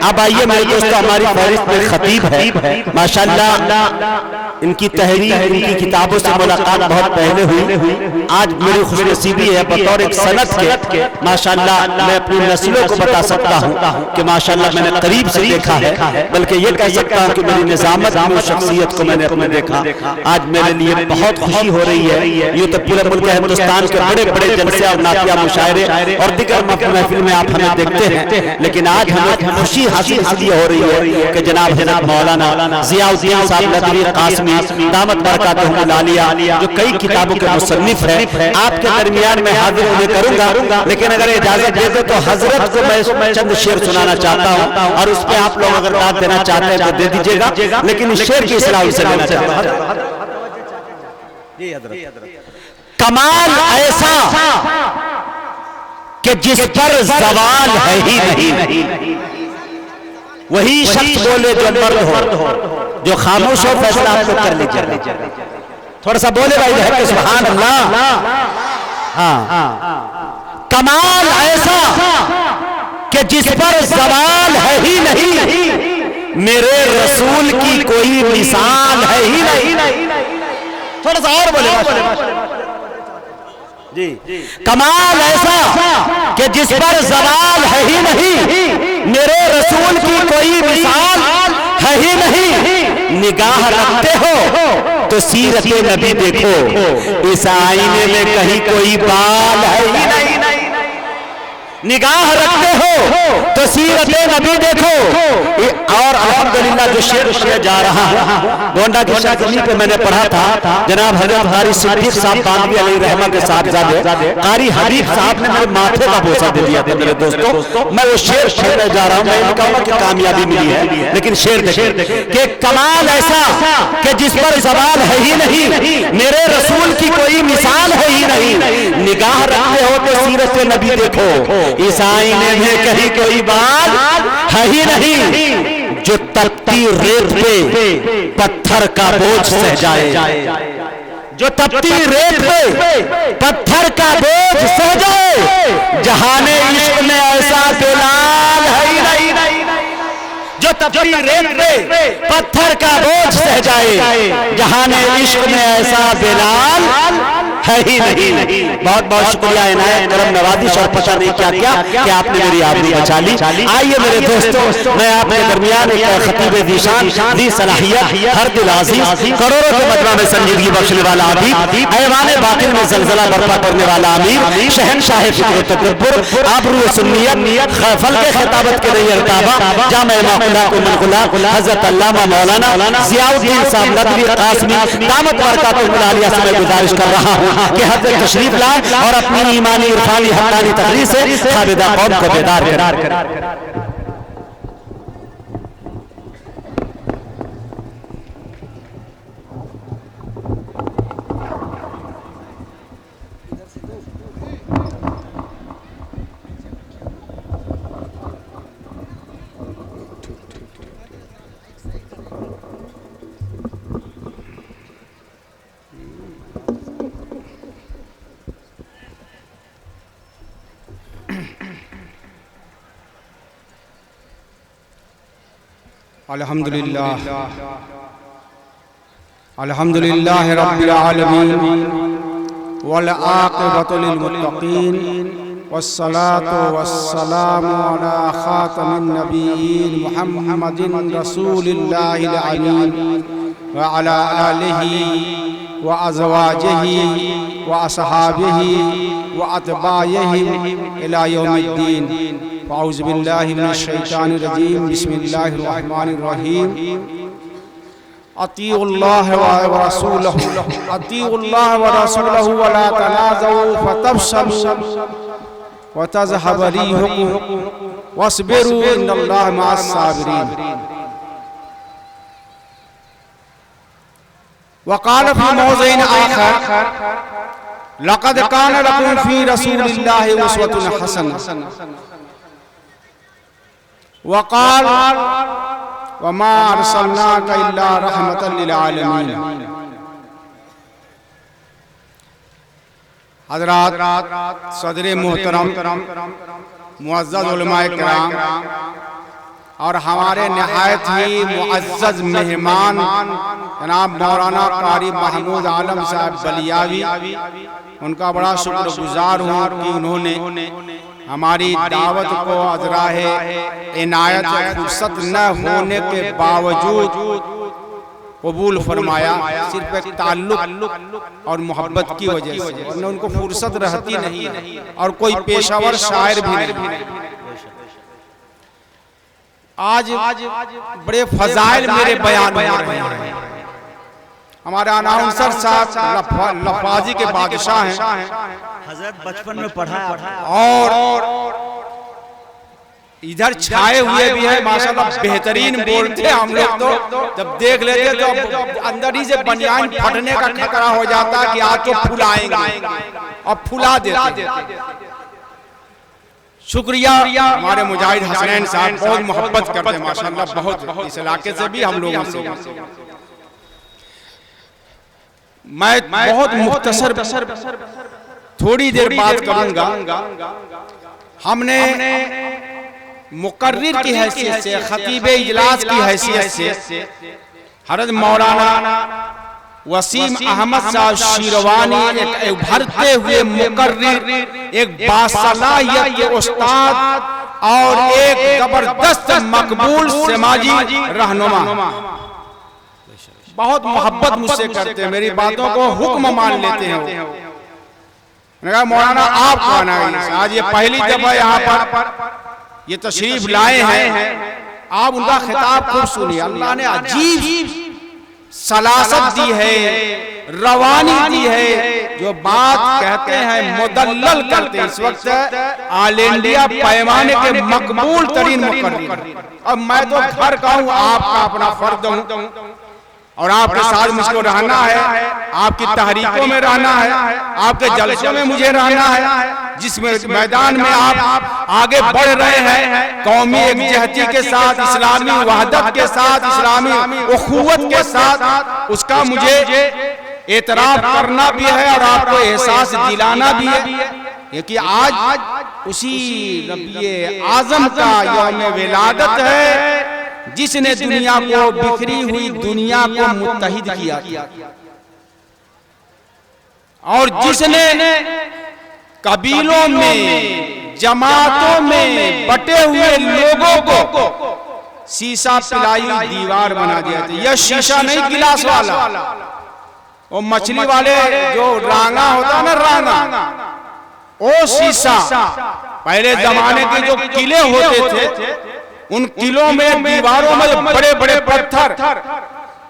अब आइए मेरे दोस्तों, हमारी फहरिस्त में खतीब है माशाअल्लाह, इनकी तहरीर इनकी किताबों से मुलाकात बहुत पहले हुई। आज मेरी खुशनसीबी है बतौर एक सनत के माशाअल्लाह मैं अपनी नस्लों को बता सकता हूँ कि माशाअल्लाह मैंने करीब से देखा है, बल्कि ये कह सकता हूँ कि मेरी निजामत और शख्सियत को मैंने अपने देखा। आज मेरे लिए बहुत खुशी हो रही है। यूँ तो पूरे मुल्क हिंदुस्तान के बड़े बड़े जलसे और नातिया मुशायरे और दिगर महफिल में आप हमें देखते हैं, लेकिन आज हमें खुशी हासिल इसलिए हो रही है कि जनाब हज़रत मौलाना ज़ियाउद्दीन साहब नदवी कासमी दामत बरकातुहुल आलिया जो कई किताबों के मुसन्निफ है, आपके दरमियान में हाजिर होने करूंगा, लेकिन अगर इजाजत दे दो तो हजरत को मैं चंद शेर सुनाना चाहता हूँ और उस पर आप लोग अगर दाद देना चाहते हैं तो दे दीजिएगा, लेकिन इस शेर की इस्लाह से लेना चाहता हूँ। कमाल ऐसा कि जिस पर सवाल है ही नहीं, वही शख्स बोले जो मर्द हो, जो खामोश हो फैसला आप लोग कर लीजिए। थोड़ा सा बोले भाई है सुभान अल्लाह। हाँ, कमाल ऐसा कि जिस पर सवाल है ही नहीं, मेरे रसूल की कोई मिसाल है ही नहीं। थोड़ा सा और बोले जी। कमाल ऐसा कि जिस पर सवाल है ही नहीं, मेरे रसूल की कोई मिसाल है ही नहीं। निगाह रखते हो तो सीरत नबी देखो, इस आईने में कहीं कोई बाल है ही नहीं। निगाह रखते हो तो सीरत नबी देखो। और अल्हम्दुलिल्लाह जो शेर पढ़ने जा रहा है गोंडा की शादी पे मैंने पढ़ा था, जनाब हजरत कारी सिद्दीक साहब बानवी अलैहि रहमा के साहबजादे कारी हबीब साहब ने मेरे माथे का बोसा दे दिया था। मेरे दोस्तों मैं वो शेर पढ़ने जा रहा हूँ, मैं कहूँगा कि कामयाबी मिली है, लेकिन शेर देखे कि कमाल ऐसा कि जिस पर सवाल है ही नहीं, मेरे रसूल की कोई मिसाल है ही नहीं। निगाह रखते हो तो सीरत नबी देखो, इस आईने में कहीं कोई बात है ही नहीं। जो तपती रेत पे पत्थर का बोझ सह जाए, जो तपती रेत पे पत्थर का बोझ सह जाए, जहाने इश्क में ऐसा बेलाल है ही नहीं। जो तपती रेत पे पत्थर का बोझ सह जाए, जहाने इश्क में ऐसा बेलाल है ही नहीं। बहुत बहुत शुक्रिया इनायत करम नवाजिश और पता नहीं क्या क्या कि आपने मेरी आबरू बचा ली। आइए मेरे दोस्तों, मैं आपके दरमियान एक खतीब ज़ीशान दी सलाहियत हर दिल अज़ीज़ करोड़ों के मजमा में संजीदगी बख्शने वाला अदीब, ऐवाने बातिल में ज़लज़ला बर्पा करने वाला अमीर, शहंशाह फ़िक्र तकब्बुर, आबरू सुन्नियत फल के खिताबत के नहीं अरताबा, जामे माकुला उमकुला हज़रत अल्लामा मौलाना ज़ियाउद्दीन साहब नदवी कासमी दामत बरकातुहुल आलिया से मैं गुजारिश कर रहा हूँ कि हज़रत तशरीफ लाए और अपनी ईमानी इरफानी हक़ानी तकरीर से खाबिदा कौम को बेदार करें। अल्हम्दुलिल्लाह अल्हम्दुलिल्लाह रब्बिल आलमीन वल आक़िबतु लिल मुत्तक़ीन वस्सलातु वस्सलामु अला ख़ातमिन नबिय्यीन मुहम्मदिन रसूलिल्लाहिल अमीन व अला आलिहि व अज़वाजिहि व अस्हाबिहि व अतबाइहि इला यौमिद्दीन। औज़ु बिल्लाहि मिनश शैतानिर रजीम, बिस्मिल्लाहिर रहमानिर रहीम। अतीउल्लाह व रसूलहु अतीउल्लाह व रसूलहु व ला तनाज़उ फतफशलू व तज़हब रिहुकुम वस्बिरू इन्नल्लाह मअस साबिरीन। वक़ाल फ़ी मौज़िइन आख़र लक़द कान लकुम फ़ी रसूलिल्लाहि उस्वतुन हसनह वक़ाल वमा अरसलनाका इल्ला रहमतन लिल आलमीन। हज़रात सदर मोहतरम मुअज़्ज़ज़ उलमाए किराम और हमारे नहायत ही मुअज़्ज़ज़ मेहमान जनाब मौलाना कारी महमूद आलम साहब बलियावी, उनका बड़ा शुक्रगुजार हूँ कि उन्होंने हमारी दावत को अज़राहे इनायत फुर्सत न होने के बावजूद कबूल फरमाया, सिर्फ एक ताल्लुक और मोहब्बत की वजह से, वरना उनको फुर्सत रहती नहीं और कोई पेशावर शायर भी नहीं। आज बड़े फजाइल मेरे बयान हो रहे हैं। हमारे अनाउंसर साहब लफाजी के बादशाह हैं, हजरत बचपन में पढ़ा और इधर छाए हुए भी है माशाल्लाह, बेहतरीन बोलते हैं। हम लोग तो जब देख लेते तो अंदर ही से बनियान फटने का खतरा हो जाता है कि आज तो फुलाएंगे और फुला देते। शुक्रिया हमारे मुजाहिद हसनैन साहब, बहुत मोहब्बत करते हैं माशाल्लाह, बहुत इस इलाके से भी हम लोगों से। मैं बहुत मुख्तसर थोड़ी देर बात करूंगा। हमने मुकर्रिर की हैसियत से, खतीब इजलास की हैसियत से हज़रत मौलाना वसीम अहमद साहब शीरवानी, एक उभरते हुए मुकर्रिर, एक बासलाहियत के उस्ताद और एक जबरदस्त मकबूल समाजी रहनुमा, बहुत मोहब्बत मुझसे करते हैं, मेरी बातों को हुक्म मान लेते हैं। मैंने कहा मौलाना आप कौन है? आज ये पहली दफा यहाँ पर ये तशरीफ लाए हैं, आप उनका खिताब खूब सुनिए। अल्लाह ने अजीब सलासत दी है, रवानी दी है, जो बात कहते हैं मुदल्लल करते हैं। इस वक्त ऑल इंडिया पैमाने के मकबूल तरीन मुकर्रिर, अब मैं तो घर का हूँ, आपका अपना फर्द हूँ और आपके साथ मुझको रहना है, आपकी तहरीकों में रहना है, आपके जलसों में मुझे रहना है। जिस मैदान में आप आगे बढ़ रहे हैं, कौमी एकजहती के साथ, इस्लामी वहदत के साथ, इस्लामी उखुवत के साथ, उसका मुझे एतराफ करना भी है और आपको एहसास दिलाना भी है, क्योंकि आज उसी नबी आज़म का यौम विलादत है जिसने दुनिया को, बिखरी हुई दुनिया को मुत्तहिद किया और जिसने कबीलों में, जमातों में बटे हुए लोगों को शीशा पिलाई दीवार बना दिया था। यह शीशा नहीं गिलास वाला, वो मछली वाले जो रांगा होता ना, रांगा, वो शीशा। पहले जमाने के जो किले होते थे, उन किलों में, दीवारों में बड़े बड़े पत्थर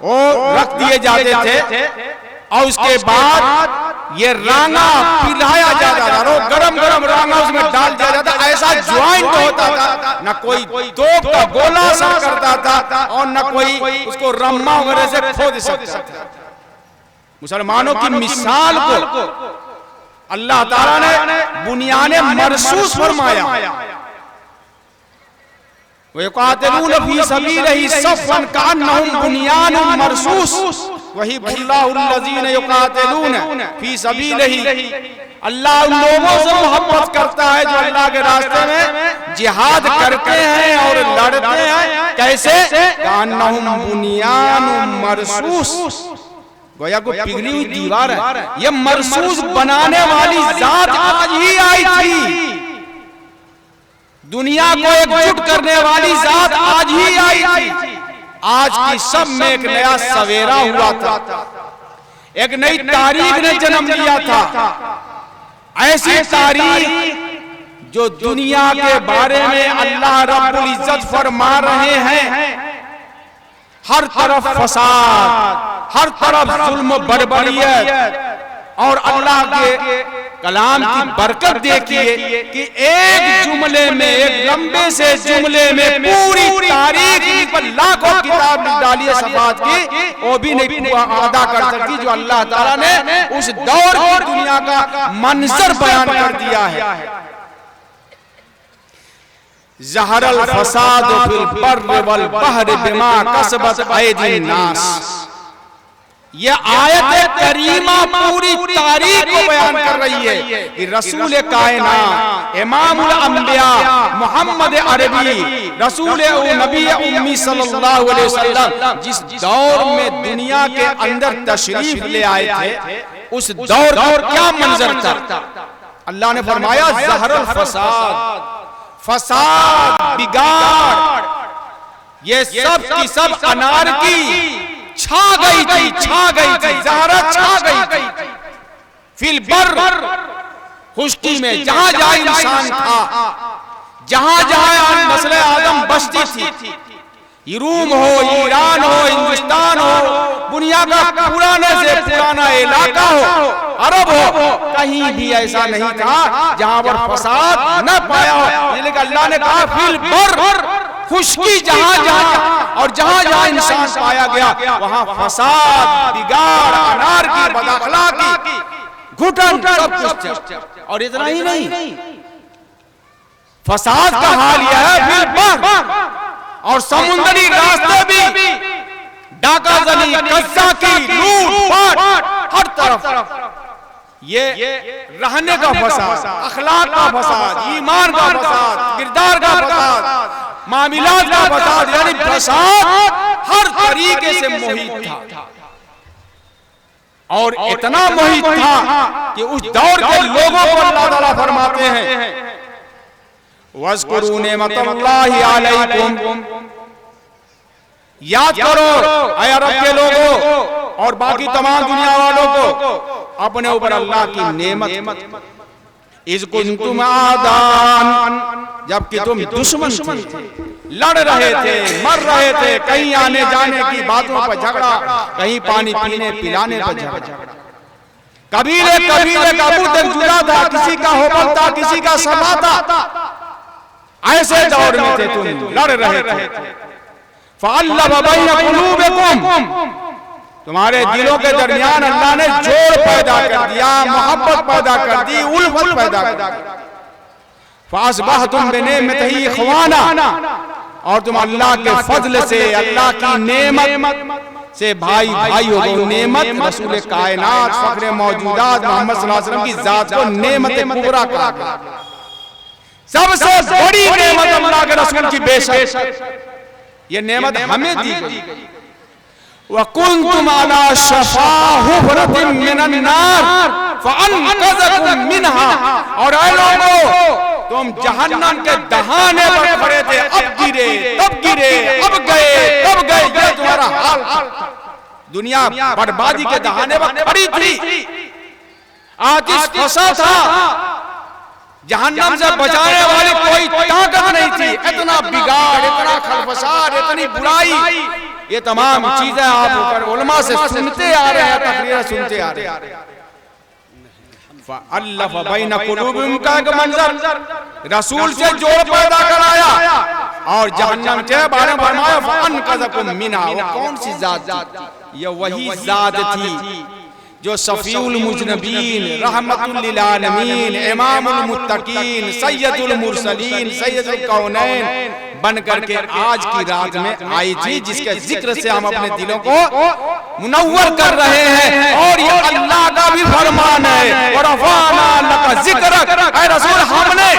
वो रख दिए जाते थे और उसके बाद ये रांगा पिलाया जाता था, और गरम गरम रांगा उसमें डाल दिया जाता। ऐसा ज्वाइंट होता था, न कोई तोप का गोला असर करता था और न कोई उसको रम्मा वगैरह से खोद सकता था। मुसलमानों की मिसाल को अल्लाह ताला ने बुनियाने मरसूस फरमाया। वयुक़ातिलून फी सबीलिही सफ़्फ़न कअन्नहुम बुनियानुम मरसूस वयुहिब्बुल्लाहुल्लज़ीना युक़ातिलून फी सबीलिही। अल्लाह उन लोगों से मोहब्बत करता है जो अल्लाह के रास्ते में जिहाद करते हैं और लड़ते हैं। कैसे? कअन्नहुम बुनियानुम मरसूस, गोया को पिघली हुई दीवार है। ये मरसूस बनाने वाली जात आज ही आई थी, दुनिया को एकजुट करने वाली जात आज ही आई थी। आज की सब में एक नया सवेरा हुआ था, एक नई तारीख ने जन्म लिया था। ऐसी तारीख जो दुनिया के बारे में अल्लाह रब्बुल इज्जत फरमा रहे हैं। हर तरफ फसाद, हर तरफ जुल्म बर्बरियत, और अल्लाह के कलाम की बरकत देखिए कि एक जुमले में, एक लंबे से जुमले में पूरी तारीख पर लाखों किताब डाली है सफात की, वो भी नहीं अदा कर सकती जो अल्लाह ताला ने उस दौर की दुनिया का मंजर बयान कर दिया है। ज़हरल फसाद फिल बर्र वल बहर बिमा कसबत ऐदिन नास। ये आयत करीमा पूरी तारीख को बयान कर रही है कि रसूल कायनात इमामुल अंबिया मोहम्मद अरबी रसूल नबी उम्मी सल्लल्लाहु अलैहि वसल्लम जिस दौर में दुनिया के अंदर तशरीफ ले आए थे, उस दौर का क्या मंजर था। अल्लाह ने फरमाया ज़हरल फसाद, फसाद बिगाड़, ये सब की सब अनारकी छा गई थी, ज़हरा छा गई थी। फिल बर खुश्की में जहां जहां इंसान था, जहां जहां नस्ल आदम बसती थी, रूम हो, ईरान हो, हिंदुस्तान हो, दुनिया का पुराने से पुराना इलाका हो, अरब हो, कहीं भी ऐसा नहीं था जहां पर फसाद न पाया हो। लेकिन अल्लाह ने कहा फिल बर खुश्की जहां जहां और जहां जहां इंसान पाया गया वहां फसाद बिगाड़ अनारकी बदअखलाकी घुटन सब कुछ। और इतना ही नहीं, फसाद का हाल यह है फिल बर और समुद्री रास्ते भी डाका जनी, कस्सा की, लूट पाट हर तरफ ये रहने का फसाद, अखलाक का फसाद, ईमान का फसाद, किरदार का फसाद, मामलात का फसाद, यानी फसाद हर तरीके से मोहित था। और इतना मोहित था कि उस दौर के लोगों को अल्लाह ताला फरमाते हैं वज़कुरू निअमतल्लाहि अलैकुम, याद करो ऐ अरब के लोगों और बाकी तमाम दुनिया वालों को अपने ऊपर अल्लाह की नेमत। इज़ कुंतुम आदान, जबकि तुम दुश्मन थे, लड़ रहे थे, मर रहे थे, कहीं आने जाने की बातों पर झगड़ा, कहीं पानी पीने पिलाने पर झगड़ा, कबीले कबीले का मुद्दा जुदा था, किसी का होबल था, किसी का सभा था। ऐसे दौर में थे तुम, लड़ रहे थे। फ़अल्लफ़ बैन क़ुलूबिकुम, तुम्हारे दिलों के दरमियान अल्लाह ने जोड़ पैदा कर दिया, मोहब्बत पैदा कर दी, उल्फत पैदा कर दी। फ़अस्बहतुम बिनिअमतिही इख़वाना, और तुम अल्लाह के फजल से, अल्लाह की नेमत से भाई भाई हो गए। नेमत रसूल कायनात फ़ख्र मौजूदात मोहम्मद सल्लल्लाहु अलैहि वसल्लम की जात को नेमत कुबरा कहा गया। सबसे बड़ी नेमत अल्लाह के रसूल की बेशक ये नेमत हमें दी गई। वकुंतुम अला शफा हुफरतिन मिनन नार फअनक़ज़कुम मिनहा, और ऐ लोगों तुम जहन्नम के दहाने पर खड़े थे, अब गिरे तब गिरे, अब गए तब गए, ये तुम्हारा हाल। दुनिया बर्बादी के दहाने पर खड़ी थी, आतिश फंसा था, जहन्नम से बचाने वाली कोई ताकत नहीं थी। इतना बिगाड़, इतना खलफसाद, इतनी बुराई, ये तमाम चीजें आप ऊपर उलमा से सुनते आ रहे हैं, तकरीर सुनते आ रहे हैं। फ़अल्लफ़ बैन क़ुलूबिहिम का एक मंजर रसूल से जोड़ पैदा कराया, और जहन्नम के बारे में फरमाया फ़अनक़ज़कुम मिनहा। वो कौन सी जात थी? ये वही जात थी जो शफीउल मुज़नबीन, रहमतुल लिल आलमीन, इमामुल मुत्तकीन, सय्यदुल मुरसलीन, सय्यदुल कौनैन बन करके आज की रात में आई थी, जिसके जिक्र से हम अपने दिलों को मुनव्वर कर रहे हैं। और ये अल्लाह का भी फरमान है, और रफ़अना लका ज़िक्रक, ऐ रसूल हमने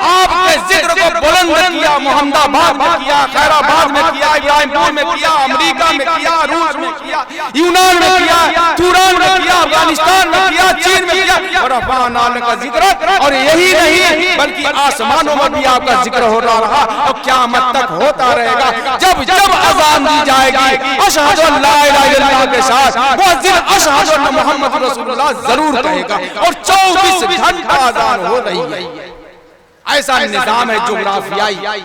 आपके जिक्र को बुलंद किया, मोहम्मदाबाद में किया, खैराबाद में किया, इब्राहिमपुर में किया, अमेरिका में किया, रूस में किया, यूनान में किया, तुरान में किया, अफगानिस्तान में किया, चीन में किया, और रफ़अना लका ज़िक्रक। और यही नहीं बल्कि आसमानों में भी आपका जिक्र हो रहा, और क़यामत तक होता रहेगा। जब जब अज़ान दी जाएगी अशहदु अल्ला इलाहा इल्लल्लाह के साथ मुअज्जिन अशहदु अन्ना मुहम्मद रसूलुल्लाह जरूर कहेगा, और 24 घंटा अज़ान हो रही है। ऐसा निज़ाम है जोग्राफियाई,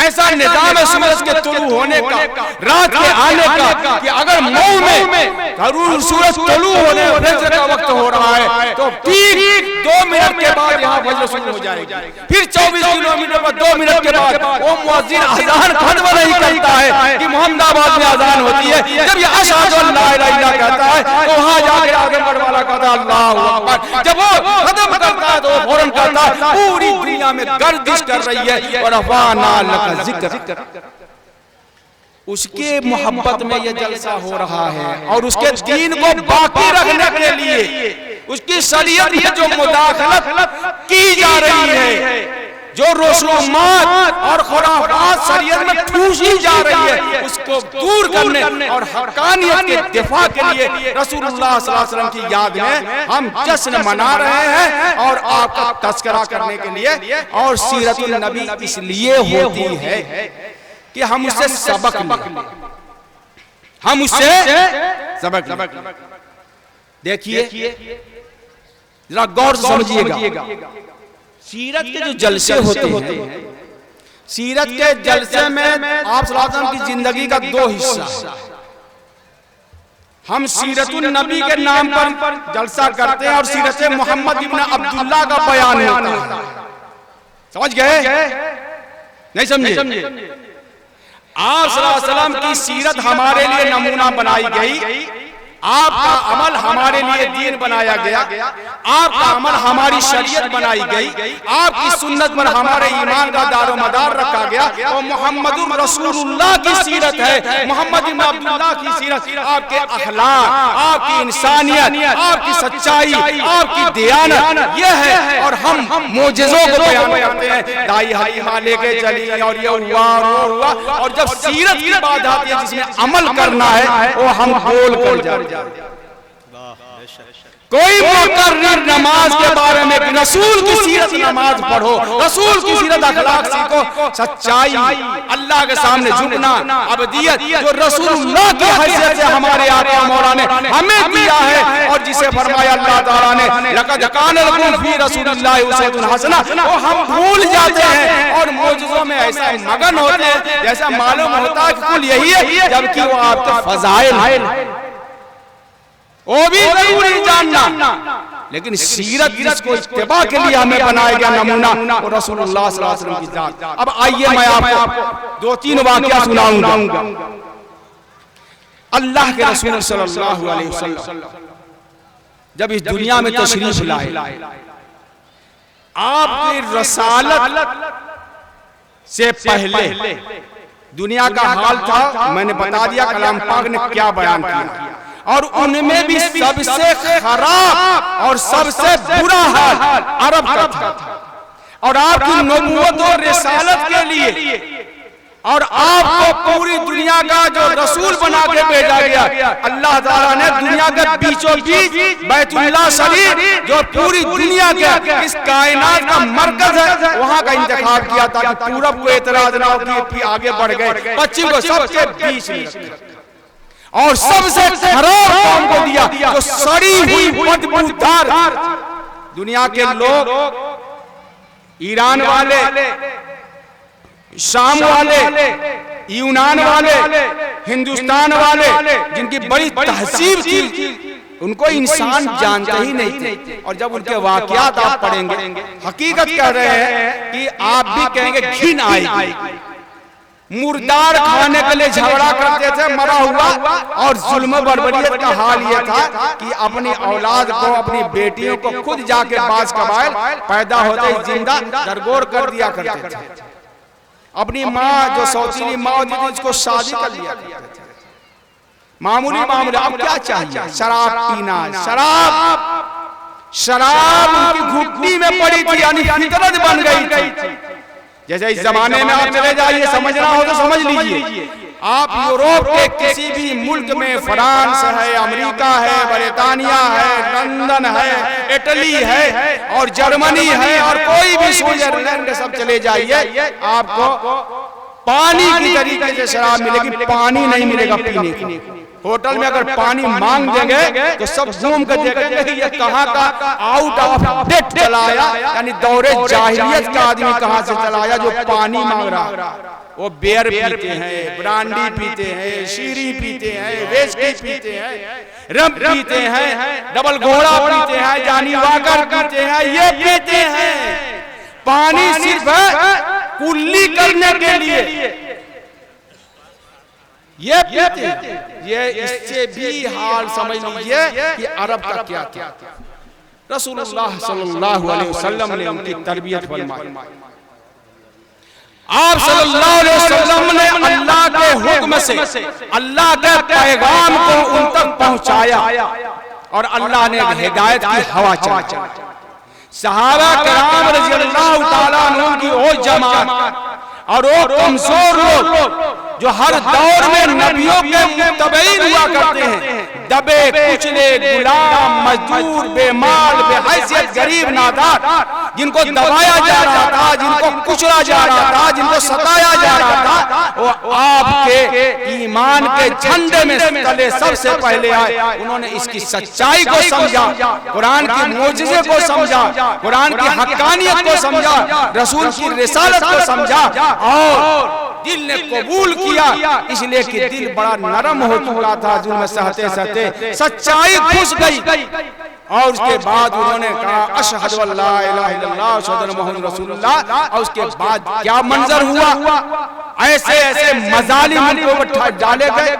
ऐसा निज़ाम है सूरज के तुलू होने का, रात के आने का, कि अगर मऊ में जरूर सूरज तुलू होने फजर का वक्त हो रहा है तो ठीक 2 मिनट के बाद यहाँ फजर शुरू हो जाएगी। फिर 24 किलोमीटर पर 2 मिनट के बाद वो मुअज्जिन अज़ान खत्म नहीं करता है कि मोहम्मदाबाद में अज़ान होती है। जब ये अशहदु अल्ला इलाहा इल्लल्लाह कहता है तो वहाँ जाके आज़मगढ़ वाला कहता है अल्लाहु अकबर। जब वो खत्म करता है तो वो फौरन कहता है पूरी दुनिया में गर्दिश कर रही है, और रफ़अना लका ज़िक्रक। उसके मोहब्बत में ये जलसा हो रहा है और उसके दीन को बाकी रखने के लिए उसकी शरीयत में जो मुदाखलत की जा रही है, जो रसूमात और खुराफात शरीयत में ठूसी जा रही है, उसको दूर करने और हक्कानियत के दिफा के लिए रसूलुल्लाह सल्लल्लाहु अलैहि वसल्लम की याद में हम जश्न मना रहे हैं और आपका तज़किरा करने के लिए। और सीरतुन नबी इसलिए होती है कि हम उससे सबक लें, हम उससे सबक लें। देखिए जरा गौर से समझिएगा, सीरत के जो जलसे होते हैं, सीरत के जलसे में आप सल्लल्लाहु अलैहि वसल्लम की जिंदगी का दो हिस्सा है। हम सीरतुन नबी के नाम पर जलसा करते हैं और सीरत मोहम्मद इब्न अब्दुल्लाह का बयान होता है। समझ गए? नहीं समझे? आप सल्लल्लाहु अलैहि वसल्लम की सीरत हमारे लिए नमूना बनाई गई, आपका अमल हमारे लिए दीन बनाया गया, आपका अमल हमारी शरीयत बनाई गई, आपकी सुन्नत पर हमारे ईमान का दारोमदार रखा गया। और मोहम्मदुर रसूलुल्लाह की सीरत है, मोहम्मद इब्न अब्दुल्लाह की सीरत, आपके अखलाक, आपकी इंसानियत, आपकी सच्चाई, आपकी दियानत ये है। और हम मोजज़ों को बयान करते हैं, दाई हलीमा लेके चली और ये हुआ और वो हुआ। और जब सीरत की बात आती है जिसमें अमल करना है, वो हम बोल कर जाते। कोई मुकर्रर नमाज के बारे में रसूल की सीरत नमाज पढ़ो, रसूल की सीरत अखलाक सीखो, सच्चाई, अल्लाह के सामने झुकना, अबदियत जो रसूलुल्लाह की हैसियत से हमारे आका मौला ने हमें दिया है और जिसे फरमाया अल्लाह ताला ने लक़द कान लकुम फी रसूलिल्लाहि उस्वतुन हसना, वो हम भूल जाते हैं और मौजज़ों में ऐसा मगन होते हैं जैसा मालूम होता है कि कुल यही है, जबकि वो आपके फज़ाइल है, वो भी जरूरी जानना। लेकिन सीरत जिसको इत्तिबा के लिए हमें बनाया गया नमूना वो रसूलुल्लाह सल्लल्लाहु अलैहि वसल्लम की जात। अब आइए मैं आपको दो तीन वाक़या सुनाऊंगा। अल्लाह के रसूल सल्लल्लाहु अलैहि वसल्लम जब इस दुनिया में तशरीफ लाए, आपकी रसालत से पहले दुनिया का हाल था, मैंने बता दिया कलाम पाक ने क्या बयान किया। और उनमें भी सबसे खराब और सबसे बुरा हाल अरब का था। और आपकी नबूवत और रिसालत के लिए और आपको पूरी दुनिया का जो रसूल बना के भेजा गया, अल्लाह ताला ने दुनिया के बीचों बीच बैतुल्लाह शरीफ जो पूरी दुनिया के इस कायनात का मरकज है, वहां का इंतखाब किया था कि पूरब को एतराज ना हो कि आगे बढ़ गए, पश्चिम को सबके बीच में और सबसे खराब कौम को दिया जो सड़ी हुई बदबूदार। दुनिया के लोग, ईरान वाले, शाम वाले, यूनान वाले, हिंदुस्तान वाले, जिनकी बड़ी तहजीब थी, उनको इंसान जानते ही नहीं थे। और जब उनके वाकयात आप पढ़ेंगे, हकीकत कह रहे हैं कि आप भी कहेंगे घिन आएगी। मुर्दार खाने के लिए झगड़ा करते थे, मरा हुआ। और जुल्म बर्बरियत का हाल यह था कि अपनी औलाद को, अपनी बेटियों को खुद जाके बाज कबाइल पैदा होते ही जिंदा दरगोर कर दिया करते थे। अपनी माँ जो सौतीली माँ होती थी उसको शादी कर लिया करते थे। मामूली मामूली। अब क्या चाहिए? शराब पीना, शराब उनकी घुटनी में पड़ी थी, यानी फितरत बन गई थी। जैसे इस जमाने में आप चले जाइए, समझना हो तो समझ लीजिए। आप यूरोप के किसी भी मुल्क में, फ्रांस है, अमेरिका है, ब्रिटानिया है, लंदन है, इटली है और जर्मनी है और कोई भी स्विट्जरलैंड सब चले जाइए, आपको पानी की तरीके से शराब मिलेगी, पानी नहीं मिलेगा पीने को। होटल में अगर पानी मांग देंगे तो सब घूम कर देखेंगे ये कहाँ का आउट ऑफ डेट चला आया, यानी दौरे जाहिलियत का आदमी कहाँ से चला आया जो पानी मांग रहा। वो बियर पीते हैं, ब्रांडी पीते हैं, शीरी पीते हैं, विस्की पीते हैं, रम पीते हैं, डबल घोड़ा पीते हैं, जानी वाकर पीते हैं, ये पीते हैं। पानी सिर्फ कुल्ली करने के लिए ये पीते हैं। ये इससे भी हाल समझ लीजिए कि अरब का क्या था। रसूलुल्लाह सल्लल्लाहु अलैहि वसल्लम ने उनकी तरबियत फरमाई। आप सल्लल्लाहु अलैहि वसल्लम ने अल्लाह के हुक्म हुक्म से अल्लाह के पैगाम को उन तक पहुंचाया और अल्लाह ने हिदायत की हवा चलाई। सहाबा किराम रज़ियल्लाहु ताला अन्हुम की वो जमात और वो कमजोर लोग जो हर दौर में नबियों के मुत्तबईन हुआ करते हैं, दबे कुचले गुलाम मजदूर बेमाल बेहैसियत गरीब नादार, जिनको दबाया जा रहा था, जिनको कुचला जा रहा था, जिनको सताया जा रहा था, वो आपके ईमान के झंडे में तले सबसे पहले आए। उन्होंने इसकी सच्चाई को समझा, कुरान की मोजिज़े को समझा, कुरान की हक्कानियत को समझा, रसूल की रिसालत को समझा और दिल ने कबूल किया, इसलिए कि दिल बड़ा नरम हो चुका था जुल्म सहते सहते। सच्चाई घुस गई और उसके बाद उन्होंने कहा अशहदु अल्ला इलाहा इल्लल्लाह अशहदु मुहम्मद रसूलुल्लाह। और उसके बाद क्या मंजर हुआ, ऐसे ऐसे मजालिम उनको पर डाले गए,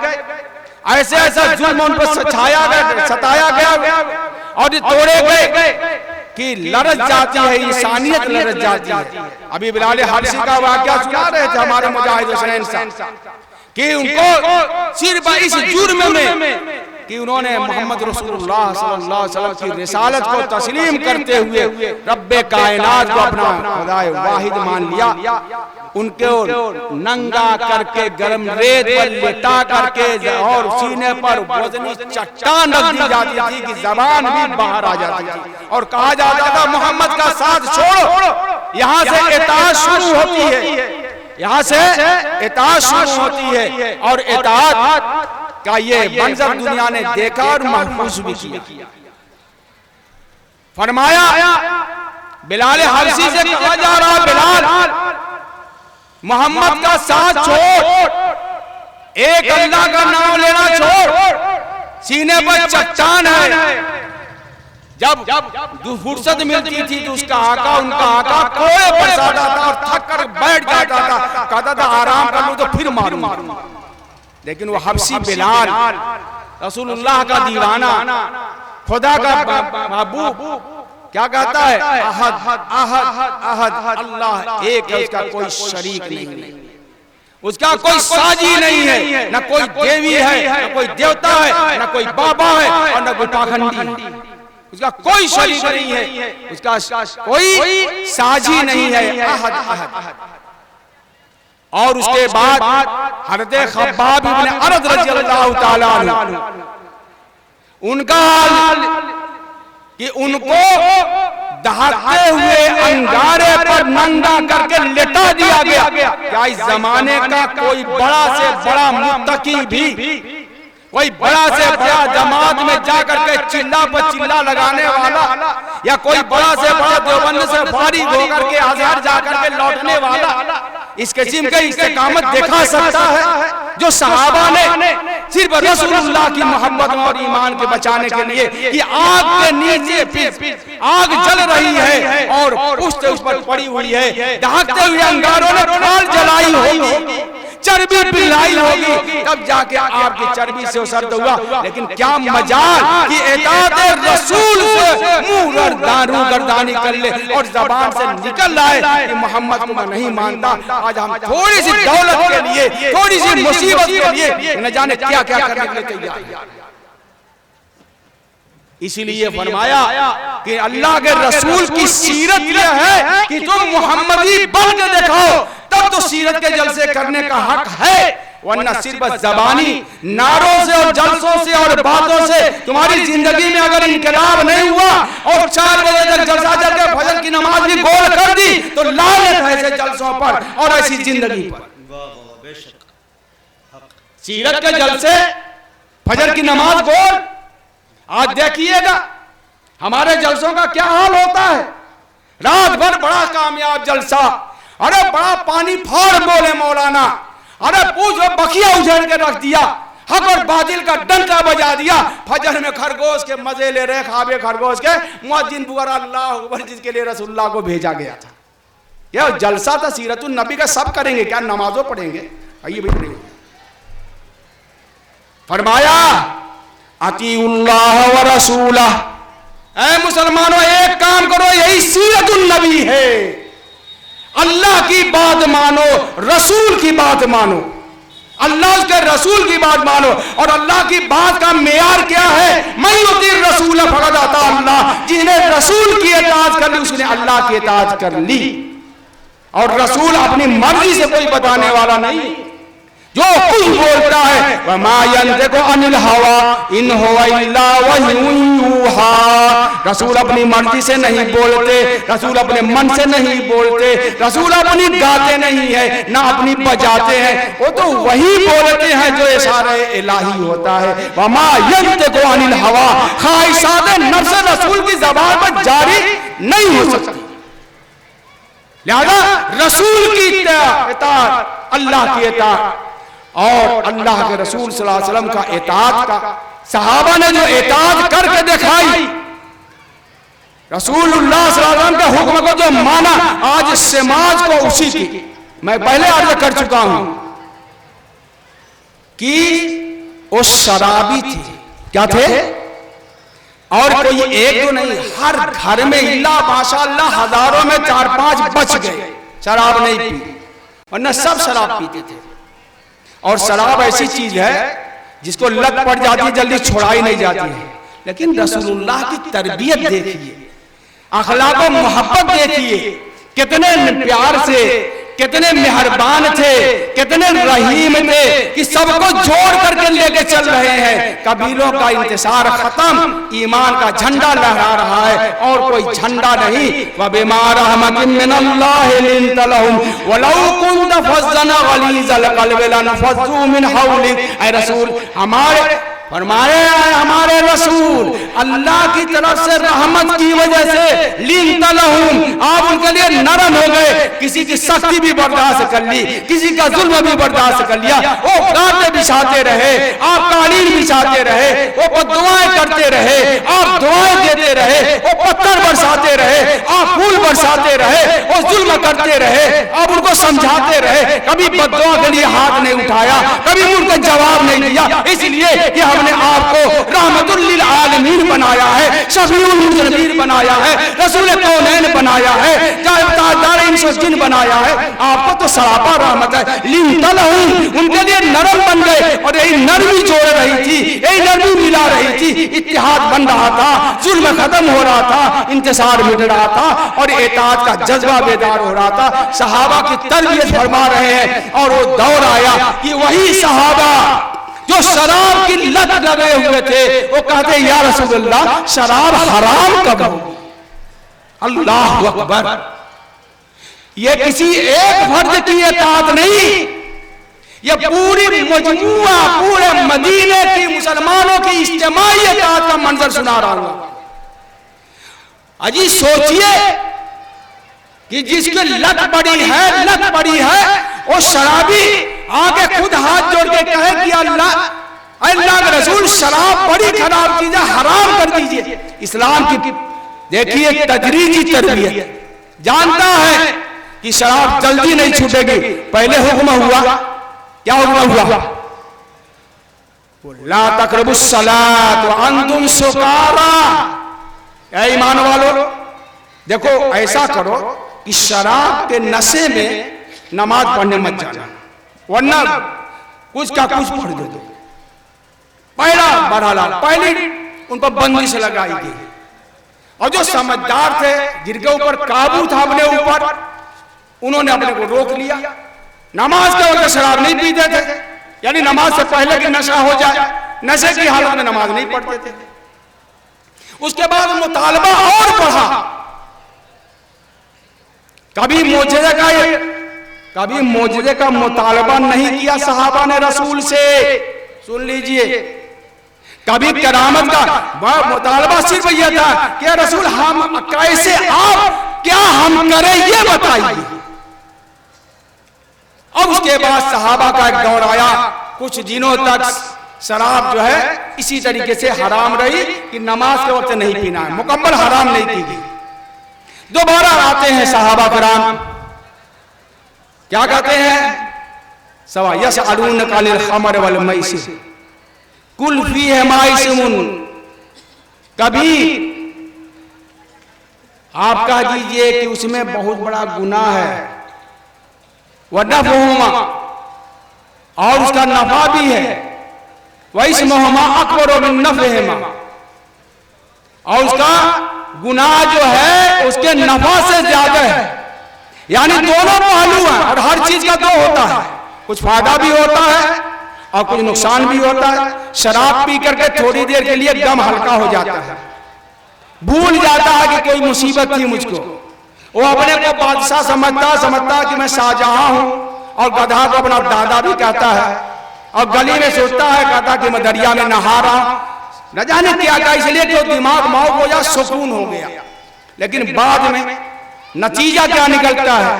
ऐसे ऐसा जुल्म उन पर छाया गया, सताया गया और तोड़े गए कि लरज जाती है, इंसानियत लरज जाती है। अभी बिलाल हबशी का वाकया सुना रहे थे हमारे मुजाहिद हुसैन साहब कि उनको सिर्फ इस जुर्म में कि उन्होंने मोहम्मद रसूलुल्लाह सल्लल्लाहु अलैहि वसल्लम की रिसालत को तस्लीम करते हुए रब्बे कायनात को अपना खुदाए वाहिद मान लिया, उनको नंगा करके गरम रेत पर लेटा करके और सीने पर वजनी चट्टान रख दी जाती थी कि जबान भी बाहर आ जाती थी और कहा जाता था मोहम्मद का साथ छोड़ो, यहाँ से इताअत शुरू होती है, यहाँ से इताअत शुरू होती है। और इताअत का ये मंजर दुनिया ने देखा और महफूज भी किया। फरमाया बिलाल हबशी से कहा जा रहा, बिलाल मोहम्मद का साथ छोड़, एक अल्लाह का नाम लेना छोड़, सीने पर चट्टान है। जब फुर्सत मिलती थी तो उसका आका, उनका आका कोड़े पर जाता था और थक कर बैठ जाता था, कहता था आराम कर लूं तो फिर मारूं। लेकिन वो हबशी बिलाल रसूलुल्लाह का दीवाना, खुदा का महबूब, क्या कहता है अहद अहद अहद, अल्लाह एक है, उसका कोई शरीक नहीं, उसका कोई साजी नहीं है, न कोई देवी है, न कोई देवता है, न कोई बाबा है और न कोई पाखंडी, उसका कोई शरीक नहीं है, उसका कोई साजी नहीं है, अहद अहद। और उसके बाद हज़रत खब्बाब इब्न अरद रज़ियल्लाहु ताला अन्हु, उनका हाल कि उनको दहाड़ते हुए अंगारे पर नंगा करके लेटा दिया गया। क्या इस जमाने का कोई बड़ा से बड़ा मुत्तकी भी, कोई बड़ा से बड़ा जमात में जाकर के चिल्ला पर चिल्ला लगाने वाला, या कोई बड़ा से बड़ा देवबंद से फारिग होकर के अज़हर जाकर के लौटने वाला इस किस्म का इस्तिकामत देखा सकता है? जो सहाबा ने सिर्फ रसूलुल्लाह की मोहब्बत और ईमान के बचाने के लिए कि आग के नीचे आग जल रही है और पुष्ट उस पर पड़ी हुई है, दहाड़ते हुए अंगारों ने खाल जलाई होगी, चर्बी पिलाई होगी, तब जाके आपकी चर्बी से सर्द हुआ। लेकिन क्या मजाल कि इताअत रसूल से मुंह दारू गर्दानी कर ले और जबान से निकल आए कि मोहम्मद को मैं नहीं मानता। आज हम थोड़ी सी दौलत के लिए, थोड़ी सी मुसीबत के लिए न जाने क्या क्या करने के लिए तैयार। इसीलिए फरमाया कि अल्लाह के रसूल की सीरत यह है कि तुम मोहम्मदी बन के दिखाओ, तब तो सीरत के जलसे करने का हक है, वरना सिर्फ जबानी नारों से और जलसों से और बातों से तुम्हारी जिंदगी में अगर इनकलाब नहीं हुआ और 4 बजे तक जलसा जल के फजर की नमाज भी गोल कर दी तो लानत है ऐसे जलसों पर और ऐसी जिंदगी पर। सीरत के जलसे, फजर की नमाज गोल। आज देखिएगा हमारे जलसों का क्या हाल होता है, रात भर बड़ा कामयाब जलसा, अरे बड़ा पानी फाड़ बोले मौलाना, अरे पूछो बखिया उछाल के रख दिया, हक और बातिल का डंका बजा दिया, फजर में खरगोश के मजे ले रहे, खाबे खरगोश के मुअज्जिन पुकारा अल्लाह अकबर, जिसके लिए रसूलुल्लाह को भेजा गया था। यह जलसा था सीरतुन नबी का, सब करेंगे क्या, नमाजों पढ़ेंगे? आइए भाई पढ़ेंगे। फरमाया अतीउल्लाह व रसूला, ऐ मुसलमानों एक काम करो, यही सीरतुन नबी है, अल्लाह की बात मानो, रसूल की बात मानो। अल्लाह उसके रसूल की बात मानो। और अल्लाह की बात का मेयार क्या है? मैं युतीर रसूल फक़द अता अल्लाह, जिसने रसूल की इताअत कर ली उसने अल्लाह की इताअत कर ली। और रसूल अपनी मर्जी से कोई बताने वाला नहीं, जो कुछ बोलता है वमा यंतिकु अनिल हवा इन हुवा इल्ला वह्युन यूहा। रसूल अपनी मर्जी से नहीं बोलते, रसूल अपने मन से नहीं बोलते, रसूल अपनी गाते नहीं है ना अपनी बजाते हैं, वो तो वही बोलते हैं जो इशारे इलाही होता है। वमा यंतिकु अनिल हवा, ख्वाहिशात नफ्स रसूल की ज़बान पर जारी नहीं हो सकती। लिहाजा रसूल की इताअत, अल्लाह की इताअत और अल्लाह के रसूल सल्लल्लाहु अलैहि वसल्लम का इताअत का सहाबा ने जो इताअत करके दिखाई, रसूलुल्लाह सल्लल्लाहु अलैहि वसल्लम के हुक्म को जो माना, आज समाज को उसी की, मैं पहले अर्ज कर चुका हूं कि वो शराबी थे। क्या थे? और कोई एक तो नहीं, हर घर में इल्ला माशाअल्लाह हजारों में 4-5 बच गए शराब नहीं पी, वरना सब शराब पीते थे। और शराब ऐसी चीज है जिसको लत पड़ जाती है, जल्दी छुड़ाई नहीं जाती है। लेकिन रसूलुल्लाह की तरबियत देखिए, अखलाक और मोहब्बत देखिए, कितने प्यार से, कितने मेहरबान थे, कितने रहीम थे कि सबको जोड़ करके लेके चल रहे हैं। कबीलों का इंतजार खत्म, ईमान का झंडा लहरा रहा है और कोई झंडा नहीं। वबिमा रहमतिन मिनल्लाहि लिंत लहुम वलौ कुंत फज़्ज़न गलीज़ल क़ल्बि लनफ़ज़्ज़ू मिन हौलिक। ऐ रसूल, हमारे रसूल अल्लाह की तरफ से रहमत की वजह से लिंत लहुम, आप उनके लिए नरम हो गए। किसी की सख्ती भी बर्दाश्त कर ली, किसी का जुल्म भी बर्दाश्त कर लिया। वो गाते बिछाते रहे, आप कालीन बिछाते रहे, वो दुआएं करते रहे, आप दुआएं देते रहे, वो पत्थर बरसाते रहे, आप फूल बरसाते रहे, वो जुल्म करते रहे, आप उनको समझाते रहे। कभी बद्दुआ के लिए हाथ नहीं उठाया, कभी उनका जवाब नहीं दिया। इसलिए कि हमने आपको रहमतुल लिल आलमीन बनाया है, शफीउल मुज़निबीन बनाया है, रसूल कौनैन बनाया है, ताजदार इंस व जिन बनाया है। आपको तो सरापा रहमत है। लिंत लहुम, उनके लिए नरम बन गए। और यही नरमी जोड़ रही थी, यही नरमी मिला रही थी, इत्तेहाद बन रहा था, जुल्म खत्म हो रहा था, इंतजार मिट रहा था और इताअत का जज्बा बेदार हो रहा था। सहाबा की तरबियत फरमा रहे हैं। और वो दौर आया कि वही सहाबा जो शराब की लत लगे हुए थे, वो कहते या रसूलुल्लाह शराब हराम कब होगी? अल्लाह अकबर। ये किसी एक फर्द की इताअत नहीं, ये पूरी मजमूआ, पूरे मदीने की मुसलमानों की इज्तिमाई इताअत का मंजर सुना रहा हूं। अजी सोचिए कि जिसकी लत पड़ी है वो शराबी आगे खुद हाथ जोड़ के कहे कि अल्लाह के रसूल शराब बड़ी खराब चीज है, हराम कर दीजिए। इस्लाम की देखिए तदरीजी तरबियत, जानता है कि शराब जल्दी नहीं छूटेगी। पहले हुक्म हुआ, क्या हुक्म हुआ? ला तक़रबुस सलात व अंतुम सुकारा। ऐ ईमान वालों, देखो ऐसा करो कि शराब के नशे में नमाज पढ़ने मत जाना, वरना कुछ का कुछ पढ़ दो। पहला मरहला, पहली उन पर बंदिश लगाई गई। और जो समझदार थे, जिनके ऊपर काबू था अपने ऊपर, उन्होंने अपने को रोक लिया। नमाज के वक्त शराब नहीं पीते थे, यानी नमाज से पहले कि नशा हो जाए, नशे की हालत में नमाज नहीं पढ़ते थे। उसके बाद मुतालबा और बढ़ा। कभी मोजज़े का मुतालबा नहीं किया सहाबा ने रसूल से, सुन लीजिए। कभी करामत का मुतालबा सिर्फ यह था कि रसूल हम कैसे, आप क्या हम करें ये बताइए। अब उसके बाद सहाबा का एक दौर आया, कुछ दिनों तक शराब जो है इसी तरीके से हराम रही कि नमाज के वक्त नहीं पीना है, मुकम्मल हराम नहीं पी गई। दोबारा आते हैं सहाबा कराम, क्या कहते हैं? सवा यसअलूनका अनिल खमर वल मैसिर कुल फीहिमा माइसुन। कभी आप कह दीजिए कि उसमें बहुत बड़ा गुनाह है, वनफ़हुमा, और उसका नफा भी है। वइस्मुहुमा अकबर मिन नफ़हिमा, और उसका गुनाह जो है उसके नफा से ज्यादा है। यानी दोनों पहलू हैं और हर चीज का दो होता है, कुछ फायदा भी होता है और कुछ नुकसान भी होता है। शराब पी करके थोड़ी देर के लिए गम हल्का हो जाता है, भूल जाता है कि कोई मुसीबत थी मुझको। वो अपने को बादशाह समझता कि मैं शाहजहां हूं, और गधा को अपना दादा भी कहता है, और गली में सोचता है कहता कि मैं दरिया में नहा रहा, न जाने क्या था, इसलिए कि दिमाग माओ हो या सुकून हो गया। लेकिन बाद में नतीजा क्या निकलता है?